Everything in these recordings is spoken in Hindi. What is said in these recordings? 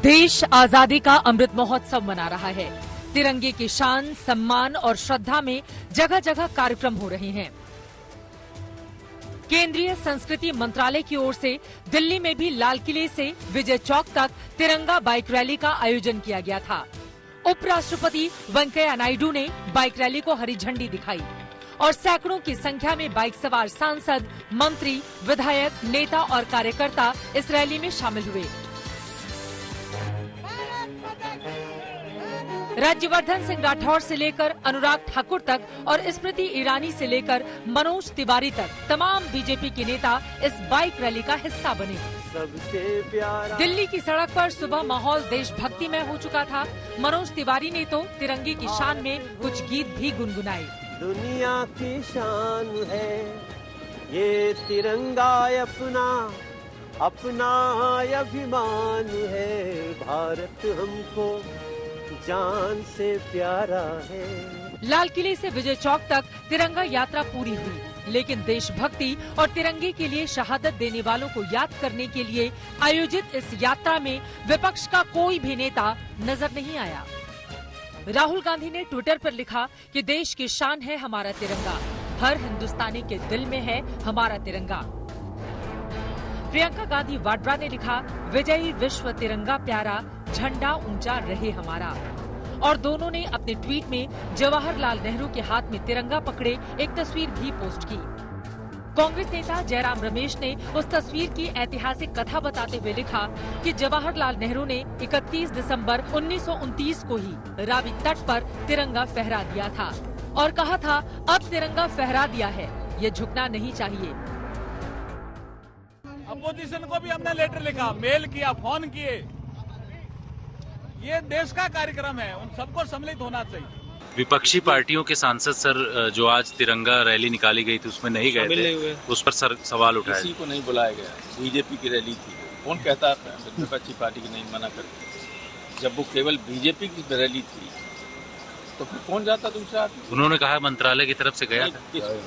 देश आजादी का अमृत महोत्सव मना रहा है। तिरंगे की शान, सम्मान और श्रद्धा में जगह जगह कार्यक्रम हो रहे हैं। केंद्रीय संस्कृति मंत्रालय की ओर से दिल्ली में भी लाल किले से विजय चौक तक तिरंगा बाइक रैली का आयोजन किया गया था। उपराष्ट्रपति वेंकैया नायडू ने बाइक रैली को हरी झंडी दिखाई और सैकड़ों की संख्या में बाइक सवार सांसद, मंत्री, विधायक, नेता और कार्यकर्ता इस रैली में शामिल हुए। राज्यवर्धन सिंह राठौर से लेकर अनुराग ठाकुर तक और स्मृति ईरानी से लेकर मनोज तिवारी तक तमाम बीजेपी के नेता इस बाइक रैली का हिस्सा बने। सबसे प्यारा दिल्ली की सड़क पर सुबह माहौल देशभक्ति में हो चुका था। मनोज तिवारी ने तो तिरंगे की शान में कुछ गीत भी गुनगुनाए। दुनिया की शान है ये तिरंगा, अपना अभिमान है, भारत हमको जान से प्यारा है। लाल किले से विजय चौक तक तिरंगा यात्रा पूरी हुई, लेकिन देशभक्ति और तिरंगे के लिए शहादत देने वालों को याद करने के लिए आयोजित इस यात्रा में विपक्ष का कोई भी नेता नजर नहीं आया। राहुल गांधी ने ट्विटर पर लिखा कि देश की शान है हमारा तिरंगा, हर हिंदुस्तानी के दिल में है हमारा तिरंगा। प्रियंका गांधी वाड्रा ने लिखा, विजयी विश्व तिरंगा प्यारा, झंडा ऊंचा रहे हमारा। और दोनों ने अपने ट्वीट में जवाहरलाल नेहरू के हाथ में तिरंगा पकड़े एक तस्वीर भी पोस्ट की। कांग्रेस नेता जयराम रमेश ने उस तस्वीर की ऐतिहासिक कथा बताते हुए लिखा कि जवाहरलाल नेहरू ने 31 दिसंबर 1929 को ही रावी तट पर तिरंगा फहरा दिया था और कहा था, अब तिरंगा फहरा दिया है, ये झुकना नहीं चाहिए। अपोजिशन को भी हमने लेटर लिखा, मेल किया, फोन किए। ये देश का कार्यक्रम है, उन सबको सम्मिलित होना चाहिए। विपक्षी पार्टियों के सांसद सर जो आज तिरंगा रैली निकाली गई थी उसमें नहीं गए थे, उस पर सर सवाल उठाया। किसी को नहीं बुलाया गया, बीजेपी की रैली थी, कौन कहता है विपक्षी पार्टी की नहीं मना करती। जब वो केवल बीजेपी की रैली थी तो फिर कौन जाता दूसरा आदमी। उन्होंने कहा मंत्रालय की तरफ से गया था।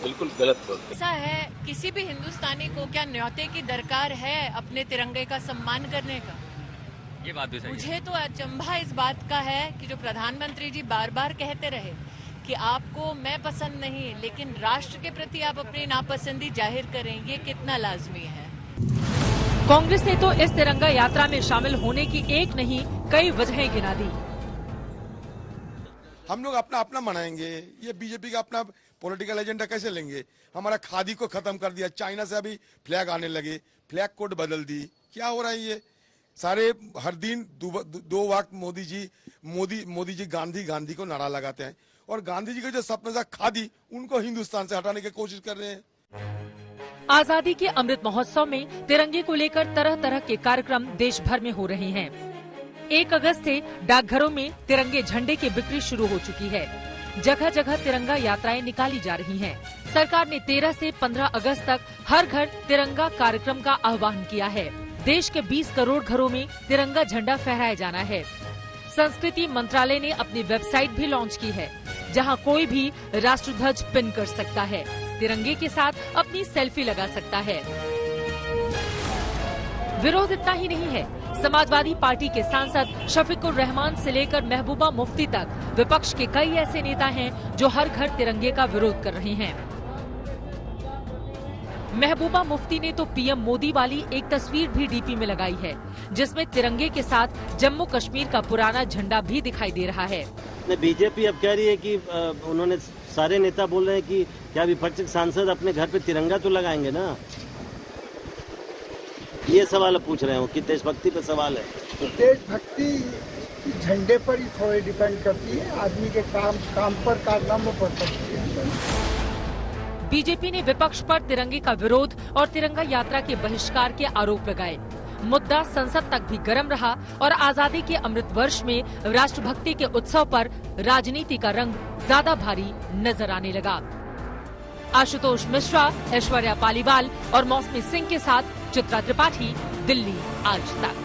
बिल्कुल गलत बोलते। ऐसा है, किसी भी हिंदुस्तानी को क्या न्योते की दरकार है अपने तिरंगे का सम्मान करने का? ये बात भी सही है। मुझे तो अचंभा इस बात का है कि जो प्रधानमंत्री जी बार बार कहते रहे कि आपको मैं पसंद नहीं, लेकिन राष्ट्र के प्रति आप अपनी नापसंदी जाहिर करें, ये कितना लाजमी है। कांग्रेस ने तो इस तिरंगा यात्रा में शामिल होने की एक नहीं कई वजहें गिना दी। हम लोग अपना अपना मनाएंगे, ये बीजेपी का अपना पॉलिटिकल एजेंडा कैसे लेंगे? हमारा खादी को खत्म कर दिया, चाइना से अभी फ्लैग आने लगे, फ्लैग कोड बदल दी, क्या हो रहा है ये? सारे हर दिन दो वक्त मोदी जी गांधी को नारा लगाते हैं और गांधी जी का जो सपना था खादी, उनको हिंदुस्तान से हटाने की कोशिश कर रहे हैं। आजादी के अमृत महोत्सव में तिरंगे को लेकर तरह तरह के कार्यक्रम देश भर में हो रहे हैं। 1 अगस्त से डाकघरों में तिरंगे झंडे की बिक्री शुरू हो चुकी है। जगह जगह तिरंगा यात्राएं निकाली जा रही हैं। सरकार ने 13 से 15 अगस्त तक हर घर तिरंगा कार्यक्रम का आह्वान किया है। देश के 20 करोड़ घरों में तिरंगा झंडा फहराया जाना है। संस्कृति मंत्रालय ने अपनी वेबसाइट भी लॉन्च की है, जहां कोई भी राष्ट्रध्वज पिन कर सकता है, तिरंगे के साथ अपनी सेल्फी लगा सकता है। विरोध इतना ही नहीं है, समाजवादी पार्टी के सांसद शफीकुर रहमान से लेकर महबूबा मुफ्ती तक विपक्ष के कई ऐसे नेता हैं जो हर घर तिरंगे का विरोध कर रहे हैं। महबूबा मुफ्ती ने तो पीएम मोदी वाली एक तस्वीर भी डीपी में लगाई है, जिसमें तिरंगे के साथ जम्मू कश्मीर का पुराना झंडा भी दिखाई दे रहा है। बीजेपी अब कह रही है कि उन्होंने सारे नेता बोल रहे हैं कि क्या विपक्षी सांसद अपने घर पे तिरंगा तो लगाएंगे ना? ये सवाल पूछ रहे हो कि देशभक्ति पे सवाल है। तो देशभक्ति झंडे पर ही थोड़ी डिपेंड करती है, आदमी के काम पर, कारनामों पर करती है। बीजेपी ने विपक्ष पर तिरंगे का विरोध और तिरंगा यात्रा के बहिष्कार के आरोप लगाए। मुद्दा संसद तक भी गर्म रहा और आजादी के अमृत वर्ष में राष्ट्रभक्ति के उत्सव पर राजनीति का रंग ज्यादा भारी नजर आने लगा। आशुतोष मिश्रा, ऐश्वर्या पालीवाल और मौसमी सिंह के साथ चित्रा त्रिपाठी, दिल्ली आज तक।